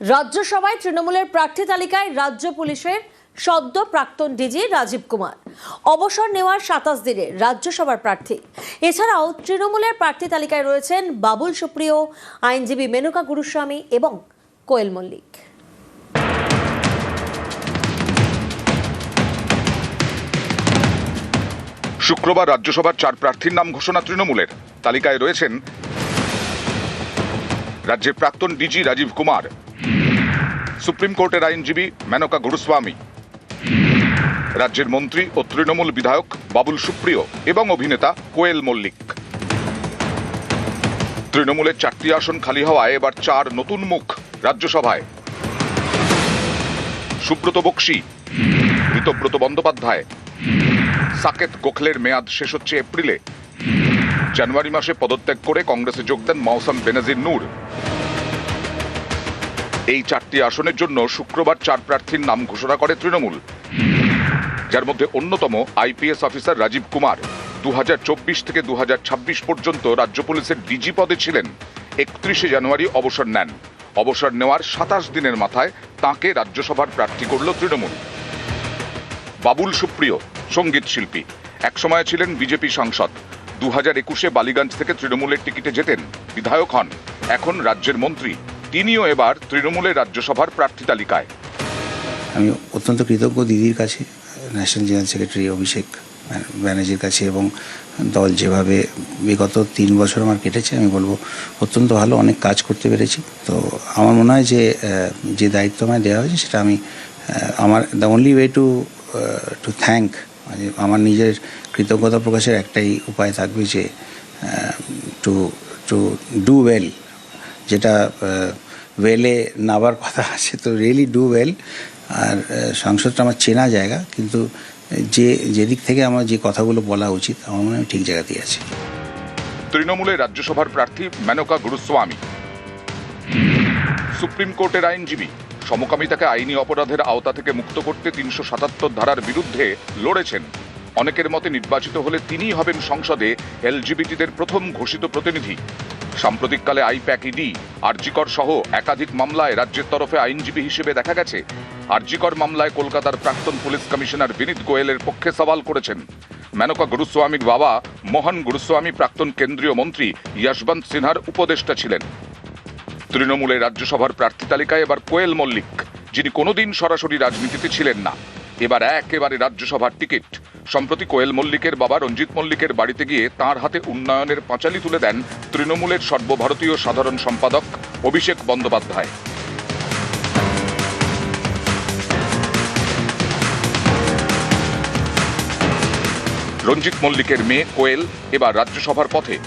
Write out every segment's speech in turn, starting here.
রাজ্যসভায় তৃণমূলের প্রার্থী তালিকায় রাজ্য পুলিশের সদ্য প্রাক্তন ডিজি রাজীব কুমার অবসর নেওয়ার ২৭ দিনের রাজ্যসভার প্রার্থী। এছাড়াও তৃণমূলের প্রার্থী তালিকায় রয়েছেন বাবুল সুপ্রিয়, আইনজীবী মেনকা গুরুস্বামী এবং কোয়েল মল্লিক। শুক্রবার রাজ্যসভার 4 প্রার্থীর নাম ঘোষণা তৃণমূলের। তালিকায় রয়েছেন রাজ্যের প্রাক্তন ডিজি রাজীব কুমার, সুপ্রিম কোর্টের আইনজীবী মেনকা গুরুস্বামী, রাজ্যের মন্ত্রী ও তৃণমূল বিধায়ক বাবুল সুপ্রিয় এবং অভিনেতা কোয়েল মল্লিক। তৃণমূলের 4টি আসন খালি হওয়ায় এবার 4 নতুন মুখ রাজ্যসভায়। সুব্রত বক্সি, ঋতব্রত বন্দ্যোপাধ্যায়, সাকেত গোখলের মেয়াদ শেষ হচ্ছে এপ্রিলে। জানুয়ারি মাসে পদত্যাগ করে কংগ্রেসে যোগ দেন মৌসম বেনাজির নূর। এই 4টি আসনের জন্য শুক্রবার 4 প্রার্থীর নাম ঘোষণা করে তৃণমূল, যার মধ্যে অন্যতম আইপিএস অফিসার রাজীব কুমার 2024 থেকে 2026 পর্যন্ত রাজ্য পুলিশের ডিজি পদে ছিলেন। 31শে জানুয়ারি অবসর নেন। অবসর নেওয়ার 27 দিনের মাথায় তাঁকে রাজ্যসভার প্রার্থী করল তৃণমূল। বাবুল সুপ্রিয় সঙ্গীত শিল্পী, একসময় ছিলেন বিজেপি সাংসদ। 2021-এ বালিগঞ্জ থেকে তৃণমূলের টিকিটে জেতেন, বিধায়ক হন, এখন রাজ্যের মন্ত্রী। তিনিও এবার তৃণমূলের রাজ্যসভার প্রার্থী তালিকায়। আমি অত্যন্ত কৃতজ্ঞ দিদির কাছে, ন্যাশনাল জেনারেল সেক্রেটারি অভিষেক ব্যানার্জির কাছে, এবং দল যেভাবে বিগত 3 বছর আমার কেটেছে, আমি বলবো অত্যন্ত ভালো, অনেক কাজ করতে পেরেছি। তো আমার মনে হয় যে দায়িত্ব আমায় দেওয়া হয়েছে সেটা আমি আমার the only way to thank, মানে আমার নিজের কৃতজ্ঞতা প্রকাশের একটাই উপায় থাকবে যে টু ডু ওয়েল, যেটা ওয়েলে নাবার কথা আছে, তো রিয়েলি ডু ওয়েল। আর সংসদটা আমার চেনা জায়গা, কিন্তু যেদিক থেকে আমার যে কথাগুলো বলা উচিত আমার মনে হয় ঠিক জায়গাতেই আছে। তৃণমূলের রাজ্যসভার প্রার্থী মেনকা গুরুস্বামী, সুপ্রিম কোর্টের আইনজীবী, সমকামিতাকে আইনি অপরাধের আওতা থেকে মুক্ত করতে 377 ধারার বিরুদ্ধে লড়েছেন। অনেকের মতে নির্বাচিত হলে তিনিই হবেন সংসদে এলজিবিটিদের প্রথম ঘোষিত প্রতিনিধি। সাম্প্রতিককালে আইপ্যাক, ইডি, আরজিকর সহ একাধিক মামলায় রাজ্যের তরফে আইনজীবী হিসেবে দেখা গেছে। আরজিকর মামলায় কলকাতার প্রাক্তন পুলিশ কমিশনার বিনীত গোয়েলের পক্ষে সওয়াল করেছেন। মেনকা গুরুস্বামীর বাবা মোহন গুরুস্বামী প্রাক্তন কেন্দ্রীয় মন্ত্রী যশবন্ত সিনহার উপদেষ্টা ছিলেন। তৃণমূলের রাজ্যসভার প্রার্থী তালিকায় এবার কোয়েল মল্লিক, যিনি কোনোদিন সরাসরি রাজনীতিতে ছিলেন না, এবার একেবারে রাজ্যসভার টিকিট। সম্প্রতি কোয়েল মল্লিকের বাবা রঞ্জিত মল্লিকের বাড়িতে গিয়ে তাঁর হাতে উন্নয়নের পাঁচালী তুলে দেন তৃণমূলের সর্বভারতীয় সাধারণ সম্পাদক অভিষেক বন্দ্যোপাধ্যায়। রঞ্জিত মল্লিকের মেয়ে কোয়েল এবার রাজ্যসভার পথে।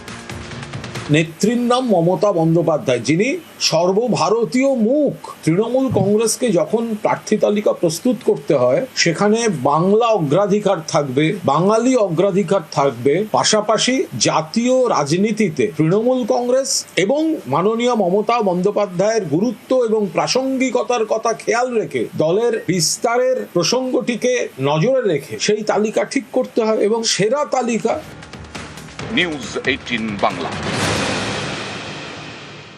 নেত্রীর নাম মমতা বন্দ্যোপাধ্যায়, যিনি সর্বভারতীয় মুখ। তৃণমূল কংগ্রেসকে যখন প্রার্থী তালিকা প্রস্তুত করতে হয়, সেখানে বাংলা অগ্রাধিকার থাকবে, বাঙালি অগ্রাধিকার থাকবে, পাশাপাশি জাতীয় রাজনীতিতে তৃণমূল কংগ্রেস এবং মাননীয় মমতা বন্দ্যোপাধ্যায়ের গুরুত্ব এবং প্রাসঙ্গিকতার কথা খেয়াল রেখে দলের বিস্তারের প্রসঙ্গটিকে নজরে রেখে সেই তালিকা ঠিক করতে হয়, এবং সেরা তালিকা নিউজ 18 বাংলা।